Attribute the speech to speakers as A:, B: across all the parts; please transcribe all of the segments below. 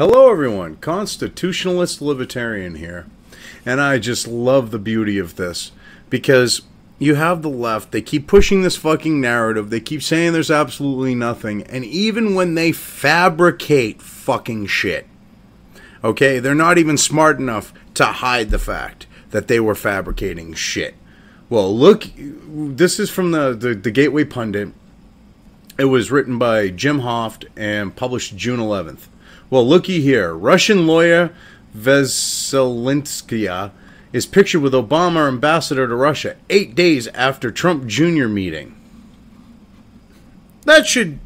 A: Hello everyone, Constitutionalist Libertarian here, and I just love the beauty of this, because you have the left, they keep pushing this fucking narrative, they keep saying there's absolutely nothing, and even when they fabricate fucking shit, okay, they're not even smart enough to hide the fact that they were fabricating shit. Well, look, this is from the Gateway Pundit. It was written by Jim Hoft and published June 11th. Well, looky here. Russian lawyer Veselinskaya is pictured with Obama ambassador to Russia 8 days after Trump Jr. meeting. That should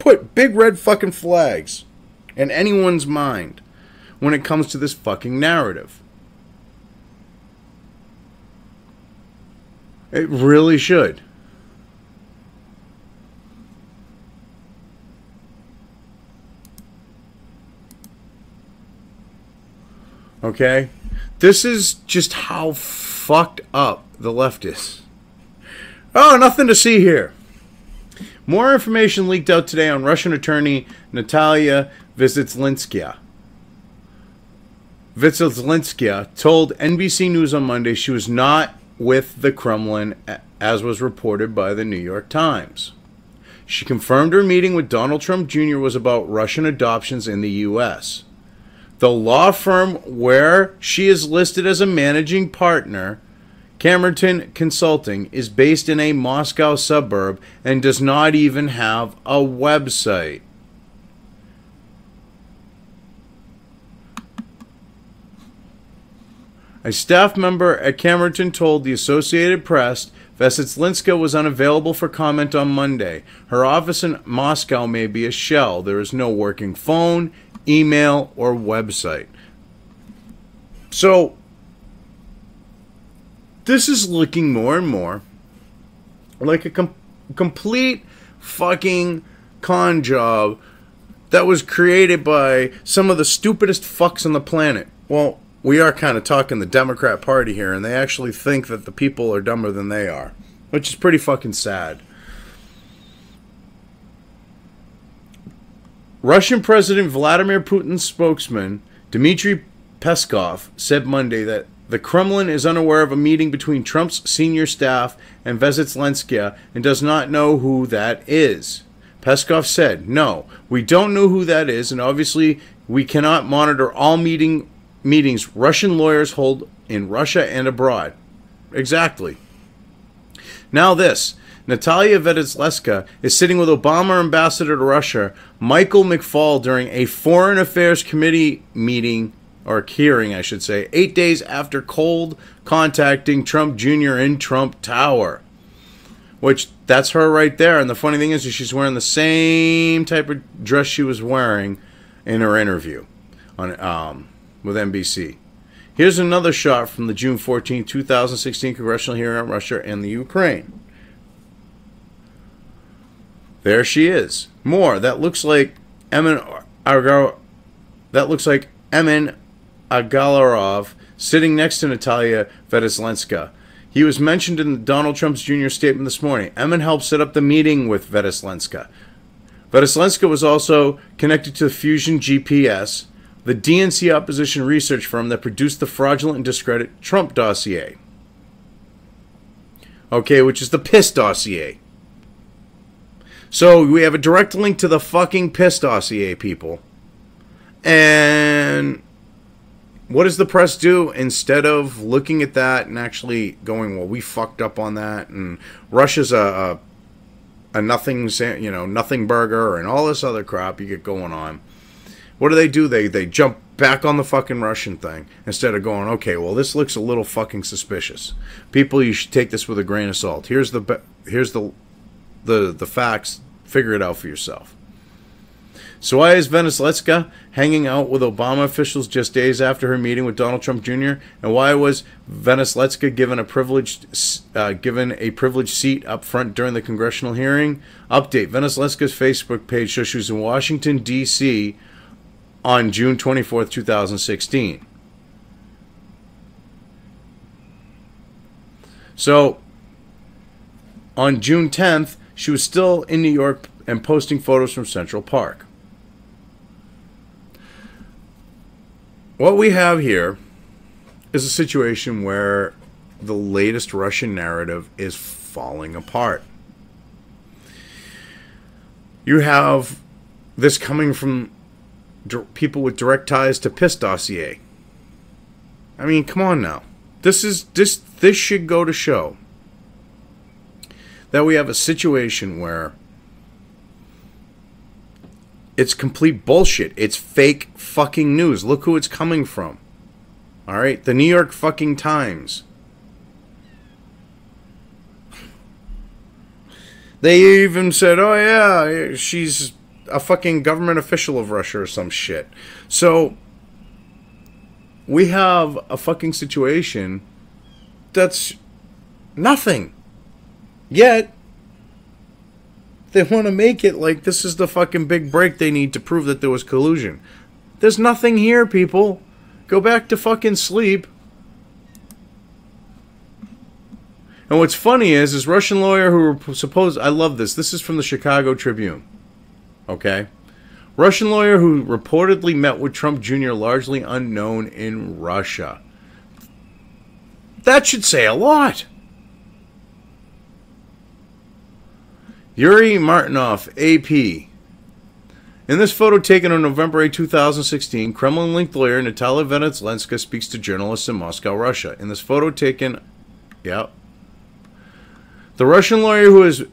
A: put big red fucking flags in anyone's mind when it comes to this fucking narrative. It really should. Okay? This is just how fucked up the left is. Oh, nothing to see here. More information leaked out today on Russian attorney Natalia Veselinskaya. Veselinskaya told NBC News on Monday she was not with the Kremlin, as was reported by the New York Times. She confirmed her meeting with Donald Trump Jr. was about Russian adoptions in the U.S. The law firm where she is listed as a managing partner, Camerton Consulting, is based in a Moscow suburb and does not even have a website. A staff member at Camerton told the Associated Press Veselinskaya was unavailable for comment on Monday. Her office in Moscow may be a shell. There is no working phone, email, or website. So, this is looking more and more like a complete fucking con job that was created by some of the stupidest fucks on the planet. Well, we are kind of talking the Democrat Party here, and they actually think that the people are dumber than they are, which is pretty fucking sad. Russian President Vladimir Putin's spokesman, Dmitry Peskov, said Monday that the Kremlin is unaware of a meeting between Trump's senior staff and Veselinskaya and does not know who that is. Peskov said, "No, we don't know who that is, and obviously we cannot monitor all meetings Russian lawyers hold in Russia and abroad." Exactly. Now this. Natalia Veselinskaya is sitting with Obama ambassador to Russia, Michael McFaul, during a Foreign Affairs Committee meeting, or hearing, I should say, 8 days after cold contacting Trump Jr. in Trump Tower. Which, that's her right there. And the funny thing is she's wearing the same type of dress she was wearing in her interview on with NBC. Here's another shot from the June 14, 2016 congressional hearing on Russia and the Ukraine. There she is. More. That looks like Emin Agalarov sitting next to Natalia Veselinskaya. He was mentioned in Donald Trump's Jr. statement this morning. Emin helped set up the meeting with Veselinskaya. Veselinskaya was also connected to Fusion GPS, the DNC opposition research firm that produced the fraudulent and discredited Trump dossier. Okay, which is the PISS dossier. So we have a direct link to the fucking PISS dossier, people. And what does the press do? Instead of looking at that and actually going, well, we fucked up on that, and Russia's a nothing, nothing burger, and all this other crap you get going on. What do? They jump back on the fucking Russian thing instead of going, okay, well, this looks a little fucking suspicious. People, you should take this with a grain of salt. Here's the facts. Figure it out for yourself. So why is Veselinskaya hanging out with Obama officials just days after her meeting with Donald Trump Jr.? And why was Veselinskaya given a privileged seat up front during the congressional hearing? Update: Veselinskaya's Facebook page shows she was in Washington, D.C. on June 24th, 2016. So on June 10th, she was still in New York and posting photos from Central Park. what we have here is a situation where the latest Russian narrative is falling apart. You have this coming from people with direct ties to Piss dossier. I mean, come on now. This should go to show that we have a situation where it's complete bullshit. It's fake fucking news. Look who it's coming from. All right? The New York fucking Times. They even said, oh yeah, she's a fucking government official of Russia or some shit. So we have a fucking situation that's nothing. Yet they want to make it like this is the fucking big break they need to prove that there was collusion. There's nothing here, people. Go back to fucking sleep. And what's funny is Russian lawyer who supposed... I love this. This is from the Chicago Tribune. Okay? Russian lawyer who reportedly met with Trump Jr. largely unknown in Russia. That should say a lot. Yuri Martinov, AP. In this photo taken on November 8, 2016, Kremlin-linked lawyer Natalia Venetlenska speaks to journalists in Moscow, Russia. In this photo taken... Yep. The Russian lawyer who has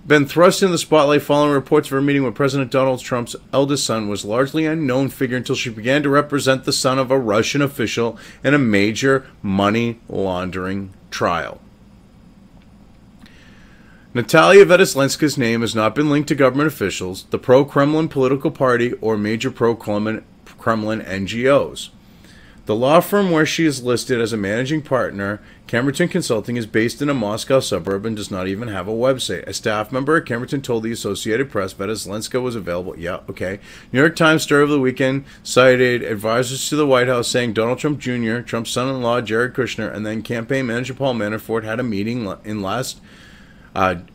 A: been thrust in the spotlight following reports of her meeting with President Donald Trump's eldest son was largely an unknown figure until she began to represent the son of a Russian official in a major money laundering trial. Natalia Venetlenska's name has not been linked to government officials, the pro-Kremlin political party, or major pro-Kremlin NGOs. The law firm where she is listed as a managing partner, Camerton Consulting, is based in a Moscow suburb and does not even have a website. A staff member at Camerton told the Associated Press Venetlenska was available. Yeah, okay. New York Times story of the weekend cited advisors to the White House saying Donald Trump Jr., Trump's son-in-law Jared Kushner, and then campaign manager Paul Manafort had a meeting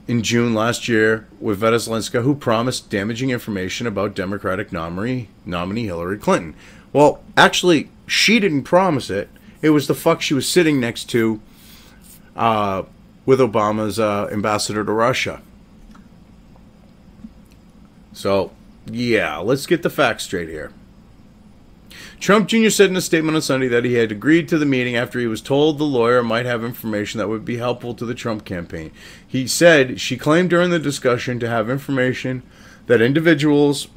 A: in June last year with Venetlenska, who promised damaging information about Democratic nominee Hillary Clinton. Well, actually, she didn't promise it. It was the fuck she was sitting next to with Obama's ambassador to Russia. So, yeah, let's get the facts straight here. Trump Jr. said in a statement on Sunday that he had agreed to the meeting after he was told the lawyer might have information that would be helpful to the Trump campaign. He said she claimed during the discussion to have information that individuals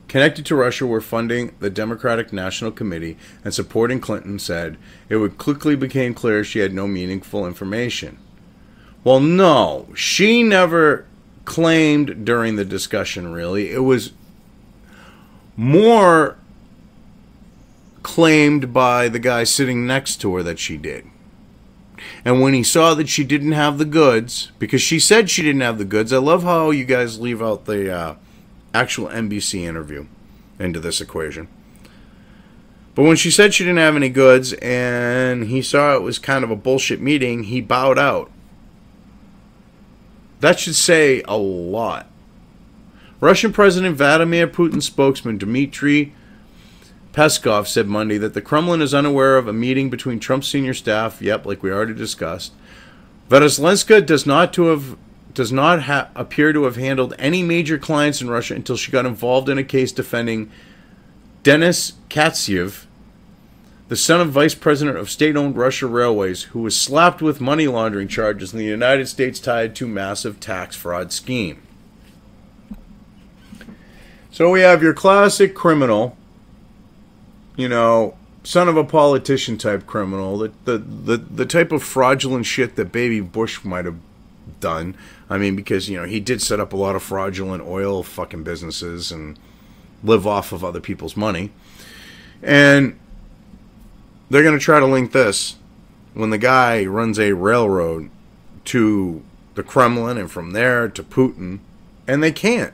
A: connected to Russia were funding the Democratic National Committee and supporting Clinton. Said it would quickly became clear she had no meaningful information. Well, no, she never claimed during the discussion, really. It was more claimed by the guy sitting next to her that she did. And when he saw that she didn't have the goods, because she said she didn't have the goods, I love how you guys leave out the actual NBC interview into this equation. But when she said she didn't have any goods and he saw it was kind of a bullshit meeting, he bowed out. That should say a lot. Russian President Vladimir Putin's spokesman Dmitry Peskov said Monday that the Kremlin is unaware of a meeting between Trump's senior staff, yep, like we already discussed. Venetlenska does not appear to have handled any major clients in Russia until she got involved in a case defending Denis Katsyev, the son of Vice President of State-owned Russia Railways, who was slapped with money laundering charges in the United States tied to massive tax fraud scheme. So we have your classic criminal, you know, son of a politician type criminal, the type of fraudulent shit that Baby Bush might have done. I mean, because, you know, he did set up a lot of fraudulent oil fucking businesses and live off of other people's money. And they're going to try to link this when the guy runs a railroad to the Kremlin and from there to Putin, and they can't.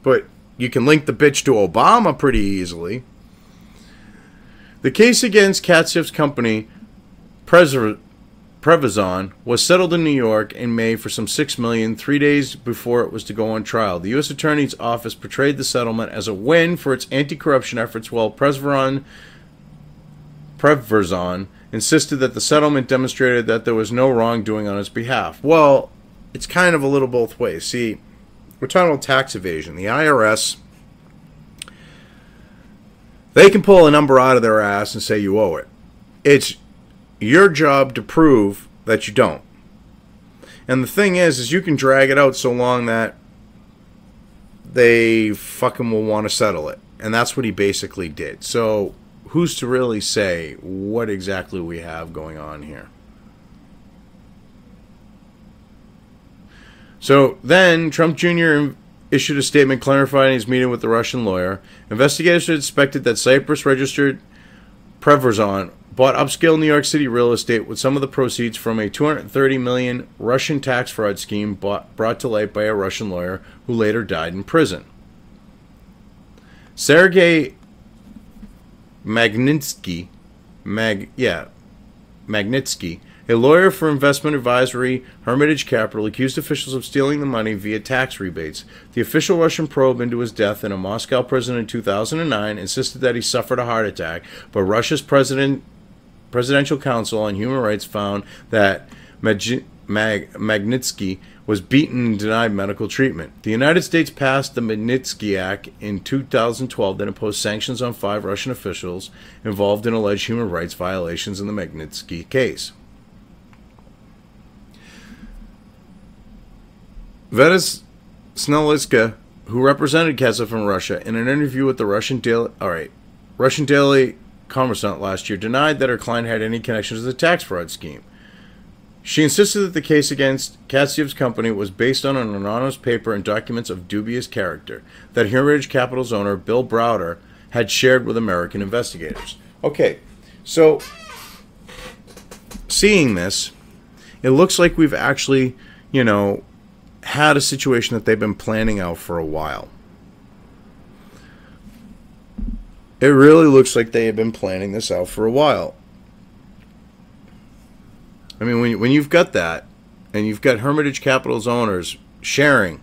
A: But you can link the bitch to Obama pretty easily. The case against Katsyev's company, Prevezon was settled in New York in May for some $6 million, 3 days before it was to go on trial. The U.S. Attorney's Office portrayed the settlement as a win for its anti-corruption efforts, while Prevezon insisted that the settlement demonstrated that there was no wrongdoing on its behalf. Well, it's kind of a little both ways. See, we're talking about tax evasion. The IRS, they can pull a number out of their ass and say you owe it. It's your job to prove that you don't. And the thing is you can drag it out so long that they fucking will want to settle it. And that's what he basically did. So who's to really say what exactly we have going on here? So then Trump Jr. issued a statement clarifying his meeting with the Russian lawyer. Investigators had suspected that Cyprus-registered Prevezon bought upscale New York City real estate with some of the proceeds from a $230 million Russian tax fraud scheme brought to light by a Russian lawyer who later died in prison. Sergei Magnitsky, a lawyer for investment advisory Hermitage Capital, accused officials of stealing the money via tax rebates. The official Russian probe into his death in a Moscow prison in 2009 insisted that he suffered a heart attack, but Russia's Presidential Council on Human Rights found that Magnitsky was beaten and denied medical treatment. The United States passed the Magnitsky Act in 2012 that imposed sanctions on 5 Russian officials involved in alleged human rights violations in the Magnitsky case. Vedas Snelitska, who represented Kesef in Russia, in an interview with the Russian Daily Kommersant last year, denied that her client had any connections to the tax fraud scheme. She insisted that the case against Katsev's company was based on an anonymous paper and documents of dubious character that Hermitage Capital's owner, Bill Browder, had shared with American investigators. Okay, so seeing this, it looks like we've actually, had a situation that they've been planning out for a while. It really looks like they have been planning this out for a while. I mean, when you've got that, and you've got Hermitage Capital's owners sharing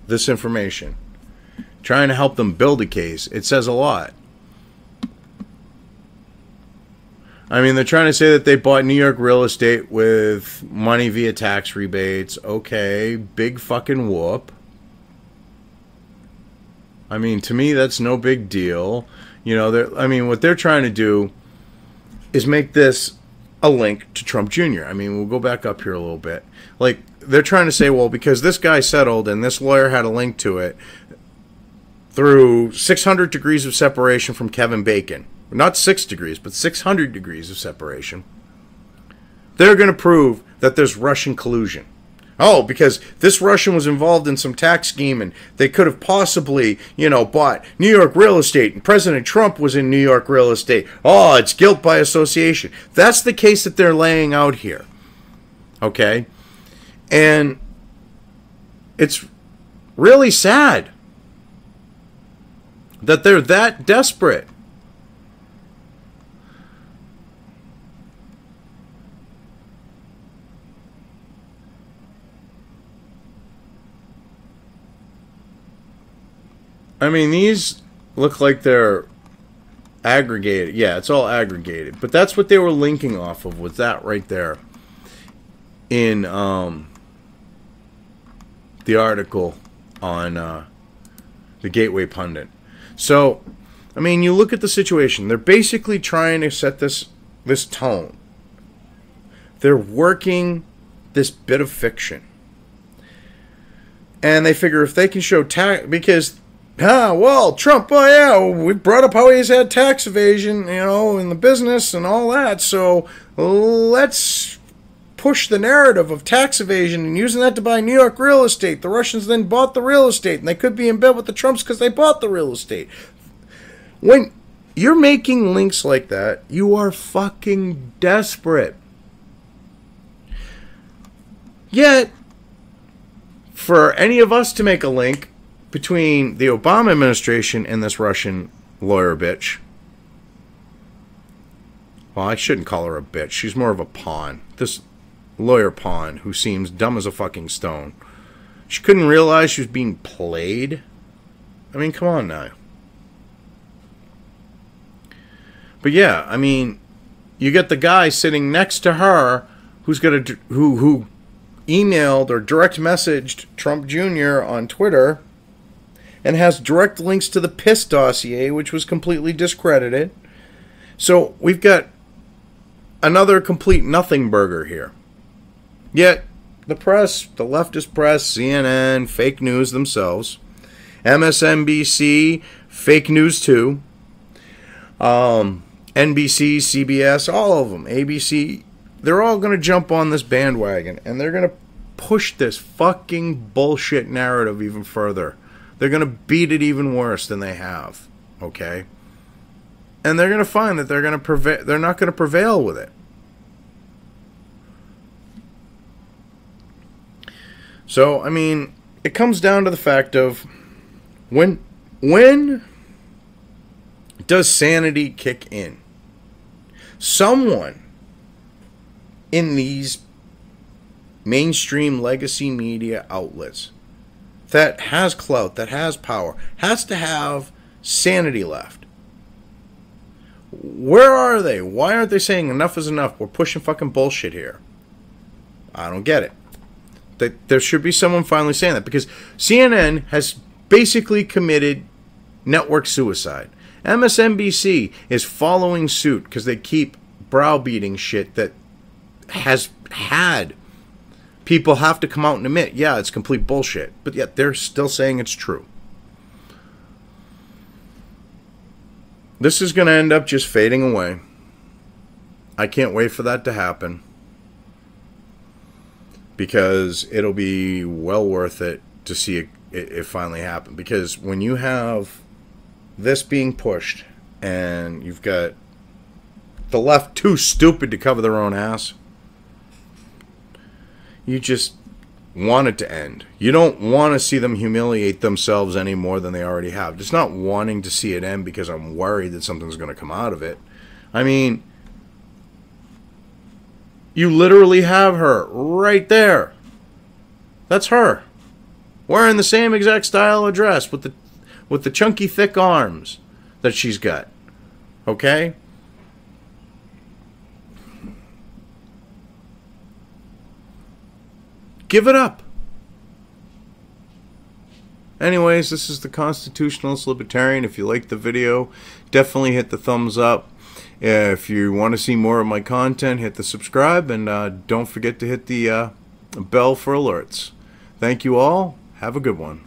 A: this information, trying to help them build a case, it says a lot. I mean, they're trying to say that they bought New York real estate with money via tax rebates. Okay, big fucking whoop. I mean, to me, that's no big deal. What they're trying to do is make this a link to Trump Jr. I mean, we'll go back up here a little bit. Like, they're trying to say, well, because this guy settled and this lawyer had a link to it through 600 degrees of separation from Kevin Bacon. Not 6 degrees, but 600 degrees of separation. They're going to prove that there's Russian collusion. Oh, because this Russian was involved in some tax scheme and they could have possibly, bought New York real estate and President Trump was in New York real estate. Oh, it's guilt by association. That's the case that they're laying out here. Okay? And it's really sad that they're that desperate. I mean, these look like they're aggregated. Yeah, it's all aggregated. But that's what they were linking off of, was that right there in the article on the Gateway Pundit. So, I mean, you look at the situation. They're basically trying to set this tone. They're working this bit of fiction. And they figure if they can show because... Trump, we brought up how he's had tax evasion, in the business and all that, so let's push the narrative of tax evasion and using that to buy New York real estate. The Russians then bought the real estate, and they could be in bed with the Trumps because they bought the real estate. When you're making links like that, you are fucking desperate. Yet, for any of us to make a link between the Obama administration and this Russian lawyer bitch, Well, I shouldn't call her a bitch. She's more of a pawn. This lawyer pawn who seems dumb as a fucking stone. She couldn't realize she was being played. I mean, come on now. But yeah, I mean, you get the guy sitting next to her who's got who emailed or direct messaged Trump Jr. on Twitter and has direct links to the piss dossier, which was completely discredited. So we've got another complete nothing burger here. Yet the press, the leftist press, CNN, fake news themselves, MSNBC, fake news too, NBC, CBS, all of them, ABC, they're all going to jump on this bandwagon, and they're going to push this fucking bullshit narrative even further. They're going to beat it even worse than they have, okay? And they're going to find that they're not going to prevail with it. So, I mean, it comes down to the fact of when does sanity kick in? Someone in these mainstream legacy media outlets that has clout, that has power, has to have sanity left. Where are they? Why aren't they saying enough is enough? We're pushing fucking bullshit here. I don't get it. There should be someone finally saying that, because CNN has basically committed network suicide. MSNBC is following suit because they keep browbeating shit that has had people have to come out and admit, yeah, it's complete bullshit. But yet they're still saying it's true. This is going to end up just fading away. I can't wait for that to happen, because it'll be well worth it to see it finally happen. Because when you have this being pushed and you've got the left too stupid to cover their own ass, you just want it to end. You don't want to see them humiliate themselves any more than they already have. Just not wanting to see it end because I'm worried that something's going to come out of it. I mean, you literally have her right there. That's her, wearing the same exact style of dress with the chunky thick arms that she's got. Okay? Give it up. Anyways, this is the Constitutionalist Libertarian. If you liked the video, definitely hit the thumbs up. If you want to see more of my content, hit the subscribe, and don't forget to hit the bell for alerts. Thank you all. Have a good one.